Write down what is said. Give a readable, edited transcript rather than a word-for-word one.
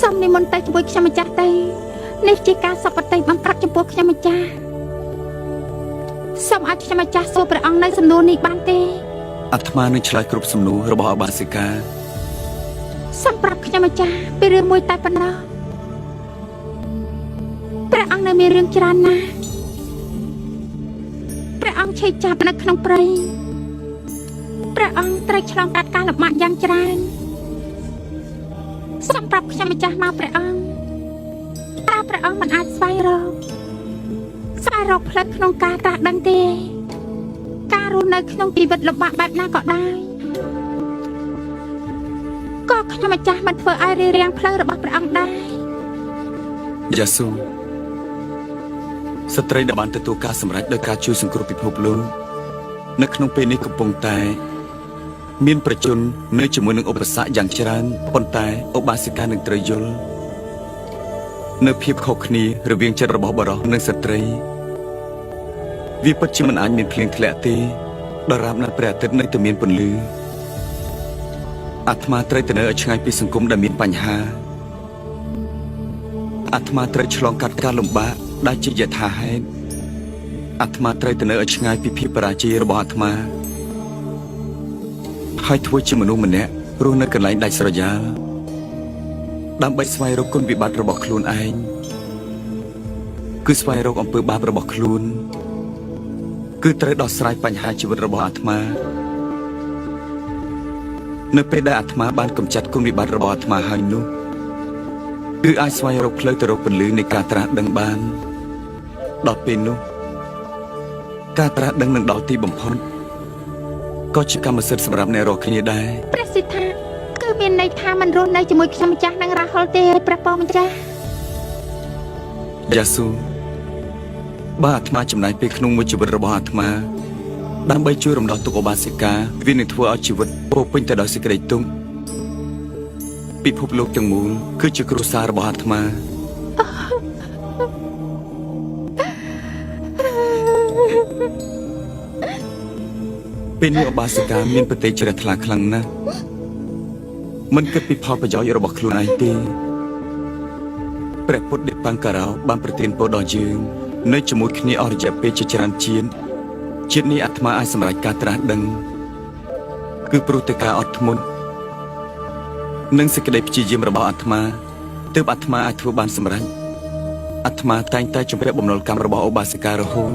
សំនិមន្តទៅជាមួយខ្ញុំម្ចាស់ទៅនេះជាការសពតិបំប្រាប់ចំពោះខ្ញុំម្ចាស់សូមឲ្យខ្ញុំម្ចាស់សួរព្រះអង្គនៅសំណួរនេះបានទេអាត្មានឹងឆ្លើយគ្រប់សំណួររបស់ឧបាសិកាសូមប្រាប់ខ្ញុំម្ចាស់ពីរឿងមួយតែប៉ុណ្ណោះព្រះអង្គនៅមានរឿងច្រើនណាស់ព្រះអង្គឆេកចាប់នៅក្នុងព្រៃព្រះអង្គត្រូវឆ្លងកាត់ការលំបាកយ៉ាងច្រើនសូមប្រាប់ខ្ញុំម្ចាស់មកព្រះអង្គតើព្រះអង្គមិនអាចស្វែងរកផ្លូវក្នុងការត្រាស់ដឹងទេការរស់នៅក្នុងជីវិតលំបាកបែបណាក៏ដោយក៏ខ្ញុំម្ចាស់មិនធ្វើឲ្យរារាំងផ្លូវរបស់ព្រះអង្គដែរយ៉ាស៊ូស្ត្រីដែលបានទទួលការសម្រេចដោយការជួយសង្គ្រោះពិភពលោកនៅក្នុងពេលនេះកំពុងតែមានប្រជញ្ញនៅជាមួយនឹងឧបសគ្គយ៉ាងច្រើនប៉ុន្តែឧបាសិកានឹងត្រូវយល់នៅភាពខុសគ្នារវាងចិត្តរបស់បុរសនិងស្ត្រីវាពិតជាមិនអាចមានភ្លៀងធ្លាក់ទេដរាបណាព្រះអាទិត្យនៅតែមានពន្លឺអាត្មាត្រូវទៅនៅឲ្យឆ្ងាយពីសង្គមដែលមានបញ្ហាអាត្មាត្រូវឆ្លងកាត់ការលំបាកដែលជាយថាហេតុអាត្មាត្រូវទៅនៅឲ្យឆ្ងាយពីភាពបរាជ័យរបស់អាត្មាហើយធ្វើជាមនុស្សម្នាក់រស់នៅកន្លែងដាច់ស្រយាលដើម្បីស្វែងរកគុណវិបត្តិរបស់ខ្លួនឯងគឺស្វែងរកអំពើបាបរបស់ខ្លួនគឺត្រូវដោះស្រាយបញ្ហាជីវិតរបស់អាត្មានៅពេលដែលអាត្មាបានកម្ចាត់គុណវិបត្តិរបស់អាត្មាហើយនោះគឺអាចស្វែងរកផ្លូវទៅរកពន្លឺនៃការត្រាស់ដឹងបានដល់ពេលនោះការត្រាស់ដឹងនឹងដល់ទីបំផុតក៏ជាកម្មសិទ្ធិសម្រាប់អ្នករាល់គ្នាដែរព្រះសិទ្ធិគឺមានន័យថាមិនរស់នៅជាមួយខ្ញុំម្ចាស់នឹងរហូតទេព្រះបងម្ចាស់យ៉ាស៊ូបើអាត្មាចំណាយពេលក្នុងមួយជីវិតរបស់អាត្មាដើម្បីជួយរំដោះទុក្ខឧបាសិកាវានឹងធ្វើឲ្យជីវិតពោពេញទៅដោយសេចក្តីទុក្ខពិភពលោកទាំងមូលគឺជាគ្រួសាររបស់អាត្មាពេលនេះឧបាសិកាមានប្រតិជ្រះថ្លាខ្លាំងណាស់មិនគិតពីផលប្រយោជន៍របស់ខ្លួនឯងទេព្រះពុទ្ធនិព្វានការោបានប្រទានពរដល់យើងនៅជាមួយគ្នាអស់រយៈពេលជាច្រើនជាតិនេះអាត្មាអាចសម្រេចការត្រាស់ដឹងគឺព្រោះតែការអត់ធ្មត់និងសេចក្តីព្យាយាមរបស់អាត្មាទើបអាត្មាអាចធ្វើបានសម្រេចអាត្មាតែងតែជំរាបបំណុលកម្មរបស់ឧបាសិការហូត